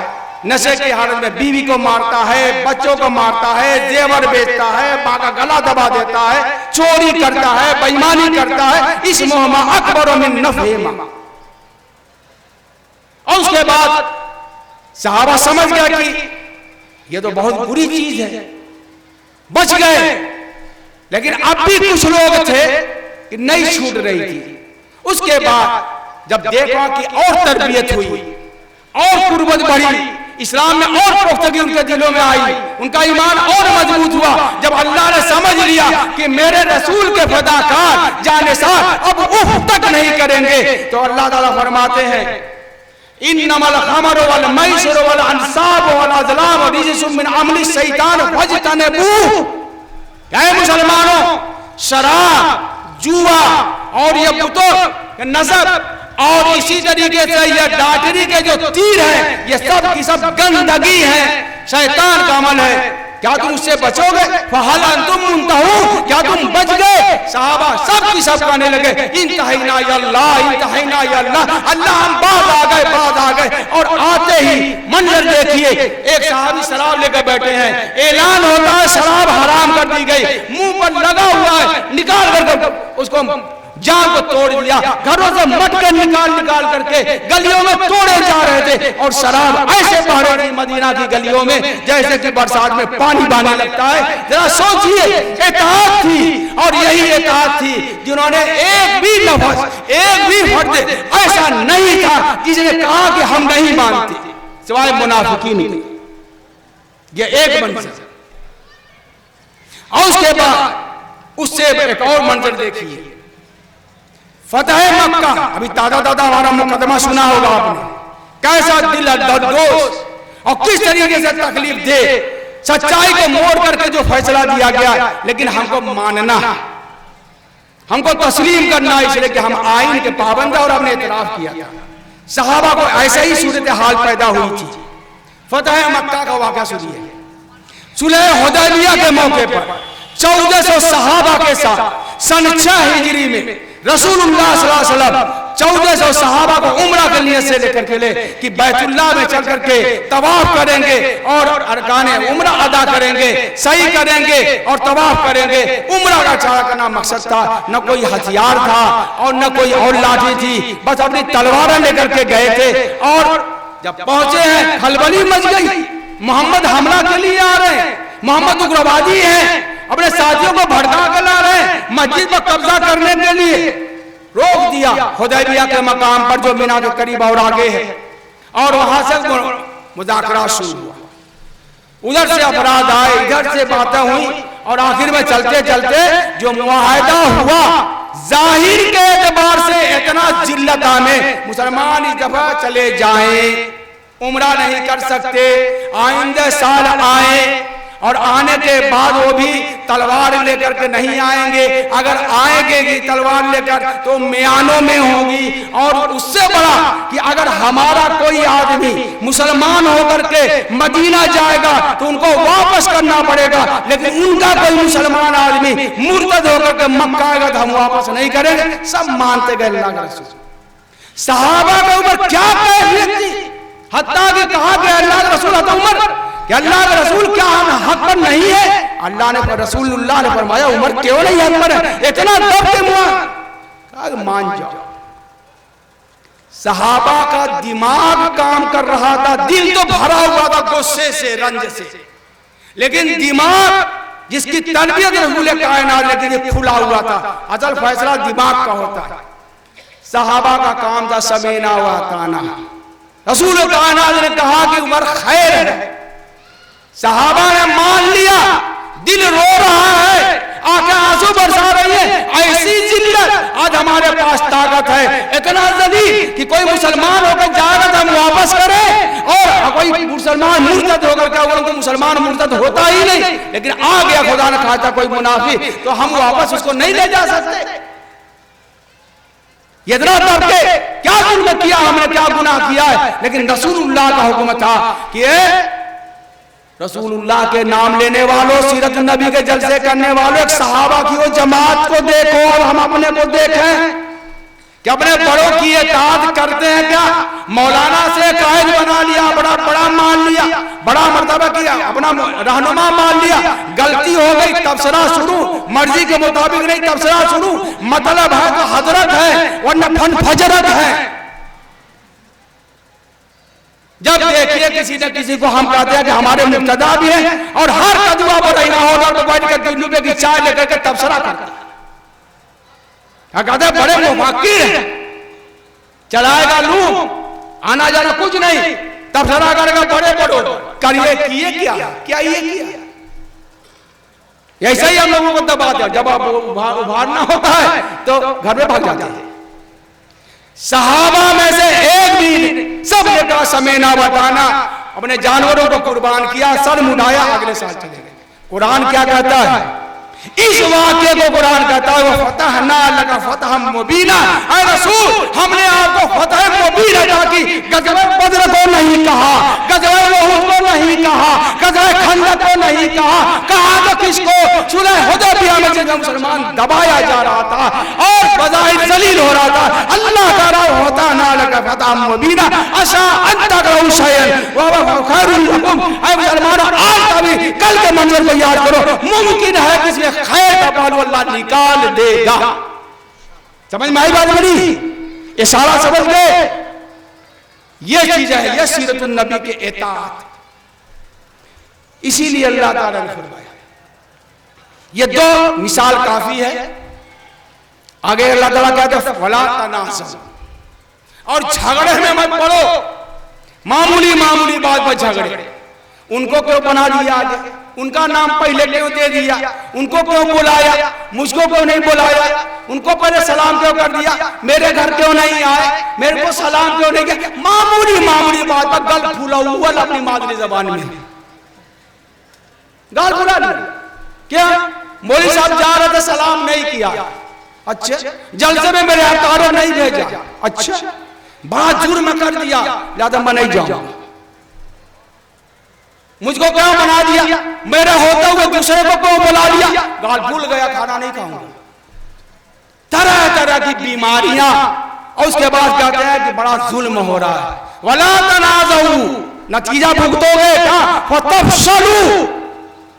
नशे की हालत में बीवी को मारता है, बच्चों को मारता है, जेवर बेचता है, मां का गला दबा देता है, चोरी करता है, बेईमानी करता है। इस्मुहुमा अकबर मिन नफ़हिमा। और उसके बाद सहाबा समझ गया कि ये तो बहुत बुरी चीज है, बच गए। लेकिन अब भी कुछ लोग थे कि नहीं छूट रही थी। उसके बाद जब देखा कि और तरबियत हुई और कुर्बत बढ़ी, इस्लाम में और पुख्तगी उनके दिलों में आई, उनका ईमान और मजबूत हुआ। जब अल्लाह ने समझ लिया कि मेरे रसूल के फदाकार जानिसार अब उफ तक नहीं करेंगे, तो अल्लाह ताला फरमाते हैं इन्नमल खमर वल मैसिर वल अंसाब वल अज़लाम रिजसुम मिन अमली शैतान फज्तनिबूह। क्या मुसलमानों, शराब, जुआ और ये बुतों नजर और इसी तरीके से ये डाटरी के जो तीर हैं, ये सब की सब गंदगी है, शैतान का अमल है। क्या तुम उससे बचोगे? फहल अंतुम मुंतहून, क्या तुम बच गए? सहाबा सब की सब कहने लगे इंतहैना या अल्लाह, इंतहैना या अल्लाह, अल्लाह हम बाज आ गए। और आते ही मंजर देखिए, एक सहाबी शराब लेकर बैठे हैं, ऐलान होता है शराब हराम कर दी गई, मुंह पर लगा हुआ है, निकाल कर उसको जान को तोड़ दिया, घरों से मटके निकाल करके गलियों में तोड़े जा रहे थे। और शराब ऐसे बह रही थी मदीना की गलियों में जैसे कि बरसात में पानी बहने लगता है। जरा सोचिए, इत्तेहाद थी, और यही इत्तेहाद थी जिन्होंने एक भी लफ्ज, एक भी फर्द ऐसा नहीं था जिसने कहा कि हम नहीं मानते, सिवाय मुनाफिकीन के। ये एक मंजर। और उसके बाद उससे एक और मंजर देखिए, फतह मक्का। अभी ताजा हमारा मुकदमा सुना होगा आपने, कैसा दिल दर्दोस और किस तरीके से तकलीफ दे, सच्चाई को मोड़ करके जो फैसला दिया गया। लेकिन हमको मानना, हमको तस्लीम करना, इसलिए कि हम आईन के पाबंद और हमने इतराफ किया था। सहाबा को ऐसे ही सूरत हाल पैदा हुई थी। फतह मक्का का वाक़या सुनिए। सुलह हुदैबिया के मौके पर 1400 सहाबा के साथ सन 6 हिजरी में रसूलुल्लाह सल्लल्लाहु अलैहि वसल्लम 1400 सहाबा को उम्रा के लिए से लेकर के कि बैतुल्लाह में चल करके तवाफ करेंगे और अरकाने उम्रा अदा करेंगे, सही करेंगे और तवाफ करेंगे। उम्रा का चारा करना मकसद था, न कोई हथियार था और न कोई और लाठी थी, बस अपनी तलवारें लेकर के गए थे। और जब पहुंचे हैं खलबली मच गई, मोहम्मद हमला के लिए आ रहे हैं, मोहम्मद उग्रवादी हैं, अपने साथियों को भड़का कर ला रहे हैं मस्जिद पर कब्जा करने के लिए। रोक दिया हुदैबिया के मकाम पर जो मीना के करीब और आगे है, और वहां से मुज़ाकरा शुरू हुआ। उधर से अपराध आए, इधर से बातें हुई, और आखिर में चलते चलते जो मुआहदा हुआ, जाहिर के एतबार से इतना जिल्लत में मुसलमान इस दफा चले जाएं, उम्रा नहीं कर सकते, आइंदे साल आए, और आने के बाद वो भी तलवार लेकर के नहीं आएंगे, अगर आएंगे कि तलवार लेकर तो म्यानों में होगी। और उससे बड़ा कि अगर हमारा कोई आदमी मुसलमान होकर के मदीना जाएगा तो उनको वापस करना पड़ेगा, लेकिन उनका कोई मुसलमान आदमी मुर्तद होकर के मक्का आएगा तो हम वापस नहीं करेंगे। सब मानते गए अल्लाह के रसूल। सहाबा के ऊपर क्या कैफियत थी, हत्ता कि कहा कि अल्लाह के रसूल उमर, कि अल्लाह के रसूल क्या हम हक पर नहीं है? अल्लाह ने रसूलुल्लाह ने फरमाया उमर क्यों नहीं हक पर है? इतना दब के मुआ मान जाओ। सहाबा का दिमाग काम कर रहा था, दिल तो भरा हुआ था गुस्से से, रंज से, लेकिन दिमाग जिसकी तरबियत रसूल कायनात, लेकिन ये खुला हुआ था। असल फैसला दिमाग का होता है। सहाबा का काम था समीना व अताना। रसूल कायनात ने कहा कि उमर खैर है, सहाबा ने मान लिया दिल रो रहा है, आंखें आंसू बरसा रही है। ऐसी जिल्लत, आज हमारे पास ताकत है इतना जलील कि कोई मुसलमान होकर जाएगा तो हम वापस करें, और कोई मुसलमान मुर्तद होकर क्या होगा, मुसलमान मुर्तद होता ही नहीं, लेकिन आ गया खुदा ने खाता कोई मुनाफिक तो हम वापस उसको नहीं ले जा सकते। इतना करके क्या जुल्म किया हमने, क्या गुनाह किया है, लेकिन रसूलुल्लाह का हुक्म था कि रसूलुल्लाह के नाम लेने वालों, सीरत नबी के जलसे करने वालों, एक सहाबा की वो जमात को देखो और हम अपने को देखें कि अपने बड़ों की इताअत करते हैं क्या। मौलाना से कायद बना लिया, बड़ा मान लिया, बड़ा मर्तबा किया, अपना रहनुमा मान लिया, गलती हो गई तबसरा शुरू, मर्जी के मुताबिक नहीं तबसरा शुरू, मतलब है तो हजरत है वरना फन फजरत है। जब देखिए किसी न किसी को हम कहते हैं कि हमारे मुक्तदा भी है, और हर कदवा पर होगा तो बैठ कर 3 रुपए की चाय लेकर के तबसरा करता है, कहते बड़े मुफक्किर हैं, चलाएगा लू आना जाना कुछ नहीं, तबसरा करेगा बड़े बड़ो करिए किए क्या ये किया। ऐसा ही हम लोगों को दबा दिया, जब उभारना होता है तो घर में भाग जाते हैं। सहाबा में से एक भी सब ने कहा समय ना बताना, अपने जानवरों को कुर्बान किया, सर मुड़ाया, अगले साल चले गए। कुरान क्या कहता है, इस वाक्य को कुरान कहता है वो फतहना लका फतह मुबीना, ऐ रसूल हमने आपको फतह मुबीन अता की। गज़वे बद्र को नहीं कहा, गज़वे उहद को नहीं कहा, गज़वे खंदक को नहीं कहा, कहा तो किसको, सुलह हुदैबिया में जब मुसलमान दबाया जा रहा था और बज़ाहिर जलील हो रहा था, अल्लाह का रहा होता ना लका फतह मुबीना अशा अंतकरहु शयअन व हुवा खैरुल लकुम। ऐ मुसलमानों आज कभी कल के मंजर को याद करो, मुमकिन है किसी खैर का बालू अल्लाह निकाल देगा। समझ में आई बात बड़ी, ये सारा समझ गए। ये चीज है, ये सीरतुन नबी के इताअत, इसीलिए अल्लाह ताला ने फरमाया। ये 2 मिसाल काफी है। आगे अल्लाह ताला कहता है फला तनाज़अ, और झगड़े में मत पड़ो, मामूली बात पर झगड़े। उनको क्यों बना दिया आगे, उनका नाम पहले क्यों दे दिया, उनको क्यों बुलाया, मुझको क्यों नहीं बुलाया, उनको पहले सलाम क्यों कर दिया, मेरे घर क्यों नहीं आए, मेरे को सलाम क्यों नहीं किया। मामूली बात पर गल फूला हुआ अपनी मादरी जबान में गाल फूला दिया। क्या मौलवी साहब जा रहे थे सलाम नहीं किया, अच्छा जलसे में मेरे हकारों नहीं भेजा, अच्छा बड़ा जुर्म कर दिया, ज्यादा मैं नहीं जाऊंगा। मुझको क्यों बना दिया, मेरे होते हुए दूसरे को क्यों बुला लिया, गाल भूल गया, खाना नहीं खाऊंगा। तरह तरह की बीमारियां, और उसके बाद कहते हैं कि बड़ा जुल्म हो रहा है। वला तनाज़ऊ, नतीजा भुगतोगे क्या, फतफशलू,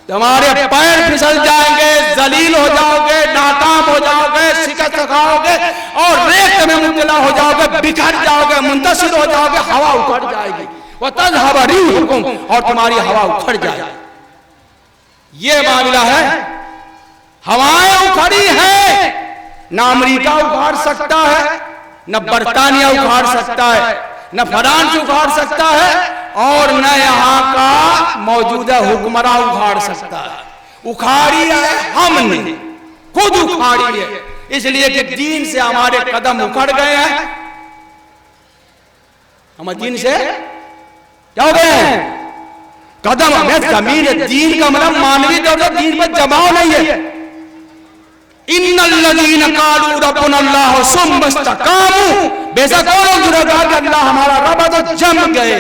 तुम्हारे पैर फिसल जाएंगे, जलील हो जाओगे, नाकाम हो जाओगे, शिकस्त खाओगे और रेत में मुब्तला हो जाओगे, बिखर जाओगे, मुंतशिर हो जाओगे, हवा उखड़ जाएगी, वह तज़हब रिहुकुम, और तुम्हारी हवा उखड़ जाएगी। ये मामला है, हवाएं उखड़ी है, न अमेरिका उखाड़ सकता है, न बरतानिया उखाड़ सकता है, न फ्रांस उखाड़ सकता है, और न यहाँ का मौजूदा हुक्मरान उखाड़ सकता है। उखाड़ी है हमने, खुद उखाड़ी है, इसलिए कि दीन से हमारे कदम उखड़ गए हैं। हमारे दीन से क्या हो गए हैं, कदम हमें जमीन, दीन का मतलब मानवी तौर पर दीन पर जमाव नहीं है। इन्नल्लज़ीना क़ालू रब्बुनल्लाह सुम्मा इस्तक़ामू, बेशक वो लोग जो कहा अल्लाह हमारा रब है तो जम गए।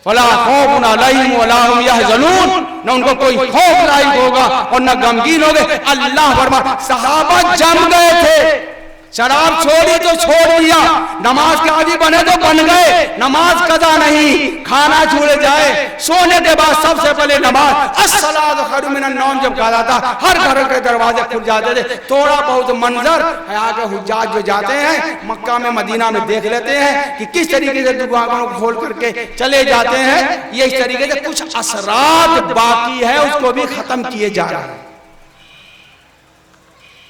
फला खौफुन अलैहिम वला हुम यहज़नून, न उनको कोई खौफ लायक होगा और न गमगीन होंगे। अल्लाह फरमाता सहाबा जम गए थे, शराब छोड़ी तो छोड़ दिया, नमाज के आदी बने तो बन गए, नमाज कदा नहीं, खाना छूट जाए, सोने के बाद सबसे पहले नमाज, अस्सलातु खैरुम मिनन नौम जब कहा जाता, हर घर के दरवाजे खुल जाते थे। थोड़ा बहुत मंजर है, आगे हुज्जाज जो जाते हैं मक्का में मदीना में देख लेते हैं कि किस तरीके से दुकानों को खोल करके चले जाते हैं। ये इस तरीके से कुछ असरात बाकी है, उसको भी खत्म किए जा रहे हैं।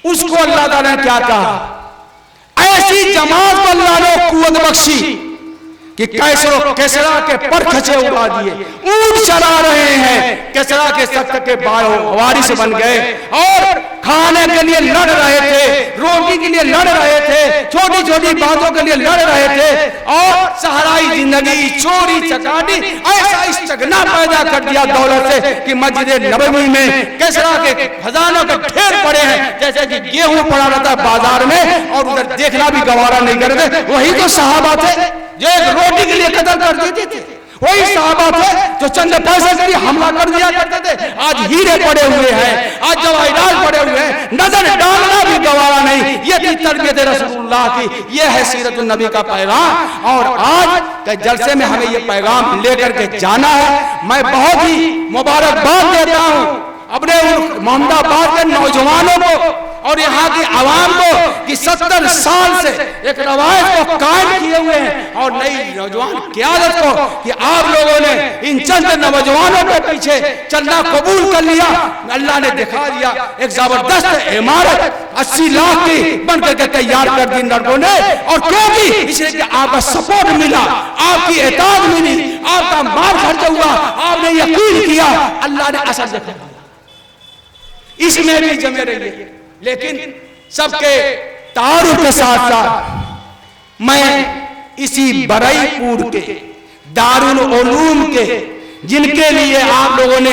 उसको अल्लाह ताला ने क्या कहा, ऐसी जमात को अल्लाह ने कुव्वत बख्शी, कि केसरा के पर खचे उड़ा दिए, ऊंट चला रहे हैं, केसरा के सख्त के वारिस बन गए और खाने के लिए लड़ रहे थे, रोटी के लिए लड़ रहे थे, छोटी छोटी बातों के लिए लड़ रहे थे और सहराई जिंदगी, चोरी चकारी ऐसा इस्तेगना पैदा कर दिया दौलत से कि मस्जिद नबवी में केसरा के खजानों के ढेर पड़े हैं, जैसे कि गेहूं पड़ा रहता है बाजार में और उधर देखना भी गवारा नहीं करते। वही तो सहाबा थे जो एक रोटी के लिए कत्ल कर देते थे, वही सहाबा थे जो चंद पैसे के लिए हमला कर दिया करते थे। आज हीरे पड़े हुए हैं, आज जवाहरात पड़े हुए हैं, नजर डालना भी गवारा नहीं। ये थी तरबियत रसूलुल्लाह की, ये है सीरत नबी का पैगाम। और आज के जलसे में हमें ये पैगाम लेकर के जाना है। मैं बहुत ही मुबारकबाद देता हूँ अपने मोहम्मदाबाद के नौजवानों को और यहाँ की आवाम को कि 70 साल से एक रवायत को कायम किए हुए हैं और नई नौजवान क़यादत को कि आप लोगों ने इन चंद नौजवानों के पीछे चलना कबूल कर लिया। अल्लाह ने दिखा दिया एक जबरदस्त इमारत 80 लाख की बनकर के तैयार कर दी लड़कों ने। और क्योंकि इसलिए कि आपका सपोर्ट मिला, आपकी इताअत मिली, आपका माल खर्च हुआ, आपने यकीन किया, अल्लाह ने असर दिखाया। इसमें भी जमे रहिए, लेकिन सबके तारुफ के साथ साथ मैं इसी बरईपुर के दारुल उलूम के जिनके लिए आप लोगों ने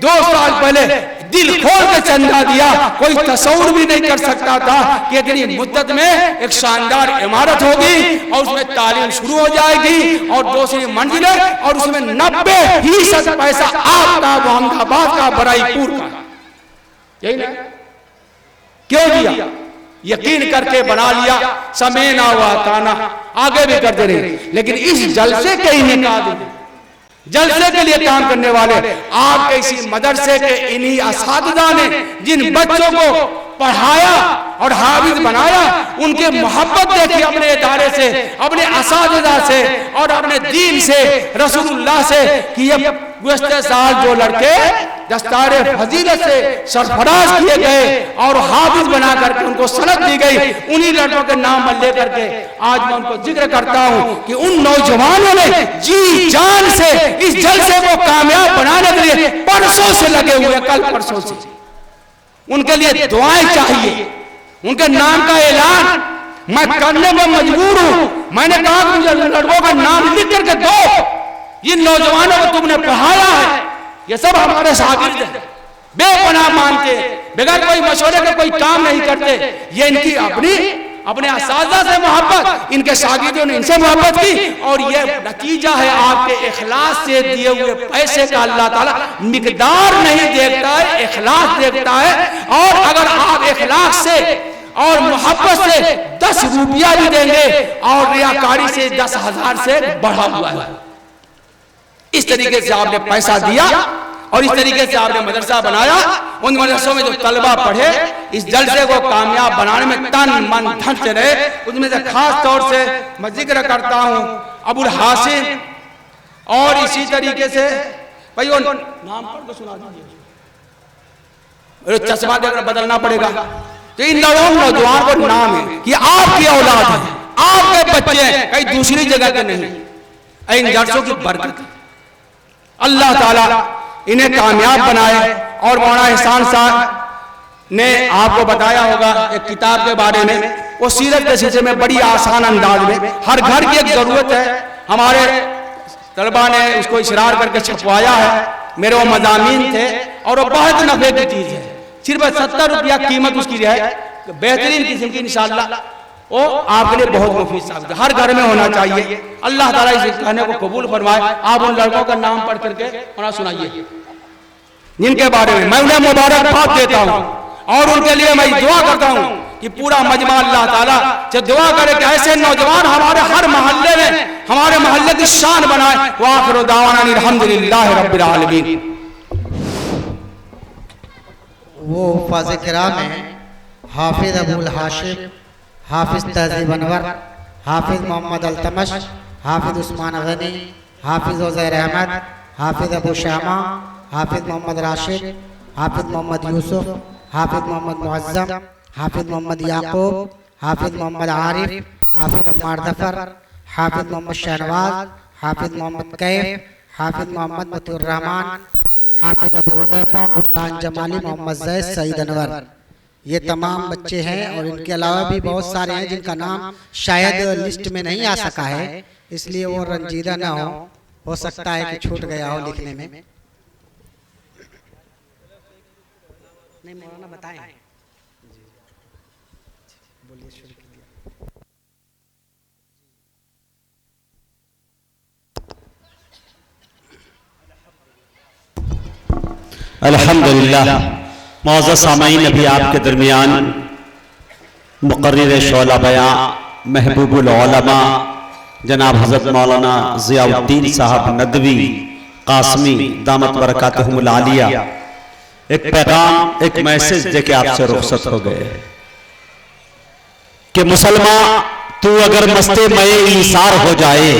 2 साल पहले दिल खोल के चंदा दिया, कोई तस्वीर भी नहीं कर सकता था कि इतनी मुद्दत में एक शानदार इमारत होगी और उसमें तालीम शुरू हो जाएगी और 2 मंजिलें और उसमें 90% पैसा आपका मोहम्मदाबाद का बरईपुर का। यही ना, क्यों दिया? यकीन करके बना लिया, समेना हुआ ताना, आगे भी करते रहे। लेकिन इस जलसे के इनेकाद जलसे के लिए काम करने वाले आपके इसी मदरसे के इन्हीं असातिज़ा ने जिन बच्चों को पढ़ाया और हाफिज बनाया, उनके मोहब्बत देखी अपने इदारे से, अपने असातिज़ा से और अपने दीन से, रसूलुल्लाह से कि ये गुज़श्ते साल जो लड़के दस्तारे फजीलत से सरफराज किए गए और हाफिज बना करके उनको सनद दी गई, उन्हीं लड़कों के नाम में लेकर के आज मैं उनको जिक्र करता हूं कि उन नौजवानों ने जी जान से इस जलसे को कामयाब बनाने के लिए परसों से लगे हुए, कल परसों से। उनके लिए दुआएं चाहिए, उनके नाम का ऐलान मैं करने में मजबूर हूं। मैंने कहा कि लड़कों का नाम लिख करके दो, जिन नौजवानों को तुमने पढ़ाया है ये सब हमारे शागिर्द हैं, बेपनाह मानते, बगैर कोई मशवरे के कोई काम नहीं करते। ये इनकी अपने असातिज़ा से मोहब्बत, इनके शागिर्दों ने इनसे मोहब्बत की और ये नतीजा है आपके इखलास से दिए हुए पैसे का। अल्लाह ताला मिकदार नहीं देखता है, इखलास देखता है। और अगर आप इखलास से और मोहब्बत से 10 रुपया भी देंगे और रियाकारी से 10,000 से बढ़ा हुआ है। इस तरीके से आपने पैसा दिया और इस तरीके से आपने मदरसा बनाया। उन मदरसों में जो तलबा पढ़े, इस जलसे को कामयाब बनाने में तन मन धन से रहे। उसमें से खास तौर से मैं जिक्र करता हूं अबुल हासिम और इसी तरीके से भाई वो नाम पढ़ के सुना दीजिए, चश्मा देकर बदलना पड़ेगा। तो इन नौजवान को नाम है कि आपकी औलाद है, आपके बच्चे हैं, कहीं दूसरी जगह के नहीं। इन जलसों की बरकत अल्लाह ताला इन्हें कामयाब बनाए। और मौलाना एहसान साहब ने आपको बताया होगा एक किताब के बारे में, वो सीरत के शीशे में बड़ी आसान अंदाज में, हर घर की एक जरूरत है, हमारे तलबा ने उसको इशरार करके छपवाया है। मेरे वो मज़ामीन थे और वो बहुत नफे की चीज़ है, सिर्फ 70 रुपया कीमत उसकी है, बेहतरीन किस्म की इंशाअल्लाह वो आपके लिए बहुत मुफीद साबित है, हर घर में होना चाहिए। अल्लाह ताला इस कहने को कबूल फरमाए। आप उन लड़कों का नाम पढ़ करके उन्हें सुनाइए जिनके बारे में मैं उन्हें मुबारकबाद देता हूँ और उनके लिए मैं दुआ करता हूँ कि पूरा मजमा अल्लाह ताला से दुआ करे कि ऐसे नौजवान हमारे हर मोहल्ले में, हमारे मोहल्ले की शान बनाए। व आखिरु दावाना अल्हम्दुलिल्लाहि रब्बिल आलमीन। वो हुफ़ाज़ किराम हैं हाफिज अबुल हाशिम, हाफिज तहज़ीब अनवर, हाफिज मोहम्मद अल्तमश, हाफिज उस्मान गनी, हाफिज उज़ैर अहमद, हाफिज अबू शामा, हाफिज मोहम्मद राशिद, हाफिज मोहम्मद यूसुफ, हाफिज मोहम्मद मुअज़्ज़म, हाफिज मोहम्मद याकूब, हाफिज मोहम्मद आरिफ, हाफिज अम्मार ज़फ़र, हाफिज मोहम्मद शहनवाज, हाफिज मोहम्मद कैफ, हाफिज मोहम्मद मतीउर्रहमान, हाफिज अबू हुज़ैफा, गुलशान जमाली, मोहम्मद जैद, सईद अनवर। ये तमाम बच्चे हैं और इनके अलावा भी बहुत सारे हैं जिनका नाम शायद लिस्ट में नहीं आ सका है, इसलिए वो रंजीदा ना हो सकता है कि छूट गया हो लिखने में। नहीं मौलाना बताएं, बोलिए शुरू कीजिए। अल्हम्दुलिल्लाह। मौज़ूद सामाईन, अभी आपके दरमियान मुक़र्रिर शौला बयां महबूबुल उलमा जनाब हज़रत मौलाना ज़ियाउद्दीन साहब नदवी कासमी दामत बरकातहुमुल आलिया एक पैगाम, एक मैसेज देके आपसे रुखसत हो गए कि मुसलमान, तू अगर मस्ते मए ईसार हो जाए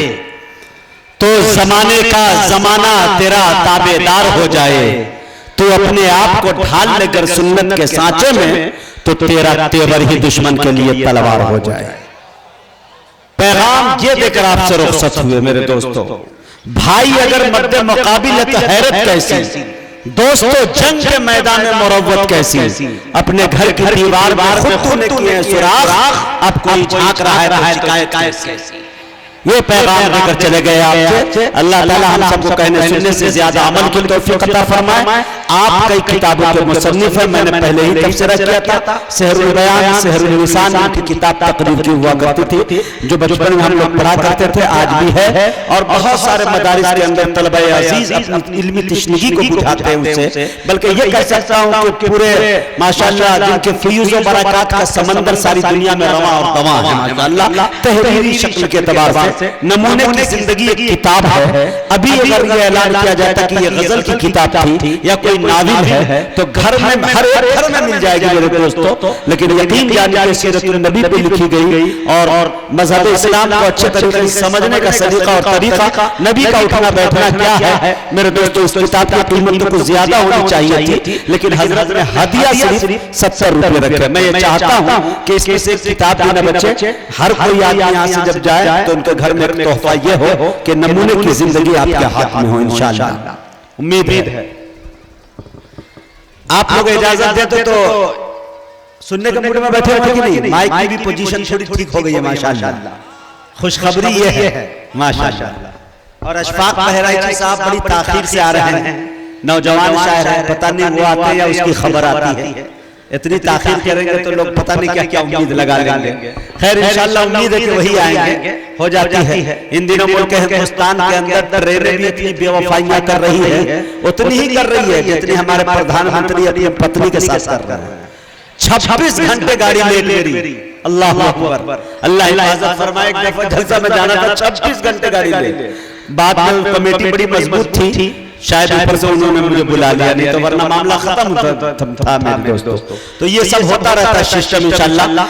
तो जमाने का जमाना तेरा ताबेदार हो जाए। तू अपने आप को ढाल लेकर सुन्नत के सांचे में तो तेरा तेवर ही दुश्मन के लिए तलवार हो जाए। पैगाम ये देकर आपसे रुखसत हुए मेरे दोस्तों। भाई अगर मद्दे मुकाबिल हैरत कैसी, दोस्तों जंग के मैदान में मुरव्वत कैसी, अपने घर की दीवार खुद तूने किए सुराख, अब कोई झांक रहा है शिकायत कैसी। ये पैगाम देकर चले गए आपसे। अल्लाह ताला हम सबको कहने सुनने से ज्यादा अमल की तौफीक अता फरमाए। आप कई किताबों के मुसन्निफ हैं, मैंने पहले ही तफसीर किया था। सहरुल बयान, सहरुल लिसान की किताब तकरीर की हुआ करती थी, जो बचपन में हम लोग पढ़ा करते थे, आज भी है। और बहुत सारे मदारिस के अंदर तलबा अजीज अपनी इल्मी तशनीगी को बुझाते हैं उससे। बल्कि ये कह सकता हूँ कि पूरे माशाअल्लाह जिनके फ्यूज व बरक़ात का समंदर सारी दुनिया में रवा और दवा है माशाअल्लाह, तहरीरी शक्ल के एतबार से नमूने की जिंदगी एक किताब है। अभी अगर ये ऐलान किया जाता कि ये गजल की किताब थी या कोई नाविल है तो घर में हर एक घर में मिल जाएगी मेरे दोस्तों। लेकिन यकीन जानिए सीरतुन नबी पे लिखी गई और मजहब इस्लाम को अच्छे तरीके से समझने का सलीका और तरीका, नबी का उठना बैठना क्या है मेरे दोस्तों, इस किताब की कीमत तो कुछ ज्यादा होनी चाहिए थी, लेकिन हजरत ने हदिया सिर्फ 70 रुपए रखे। मैं ये चाहता हूँ कि इसमें से किताब देना बच्चे, हर कोई आदमी यहाँ से जब जाए तो उनके घर में एक तोहफा ये हो कि नमूने की जिंदगी आपके हाथ में हो इंशाअल्लाह। उम्मीद है आप लोग इजाजत देते तो सुनने के मूड में बैठे हो कि नहीं। माइक की भी पोजीशन थोड़ी ठीक हो गई है माशाअल्लाह। खुशखबरी ये है माशाअल्लाह। और अशफाक बहराइची साहब बड़ी ताखीर से आ रहे हैं, नौजवान शायर है, पता नहीं वो आते हैं या उसकी खबर आती है। इतनी ताखीर करेंगे तो लोग पता नहीं क्या क्या उम्मीद लगा लेंगे। खैर इंशाअल्लाह उम्मीद है कि वही आएंगे, हो जाती है। इन दिनों मुल्क हिंदुस्तान के अंदर ट्रेनें भी इतनी बेवफाइयां कर रही है, उतनी ही कर रही है जितनी हमारे प्रधानमंत्री अपनी पत्नी के साथ कर रहे हैं। 26 घंटे गाड़ी मेरी, अल्लाह अकबर, अल्लाह हिफाजत फरमाए। एक दफा जलसा में जाना था, 26 घंटे गाड़ी ले। बाद में कमेटी बड़ी मजबूत थी, शायद ऊपर से उन्होंने मुझे बुला लिया, नहीं तो वरना मामला खत्म था मेरे दोस्तों। तो ये सब होता रहता है सिस्टम इंशाअल्लाह।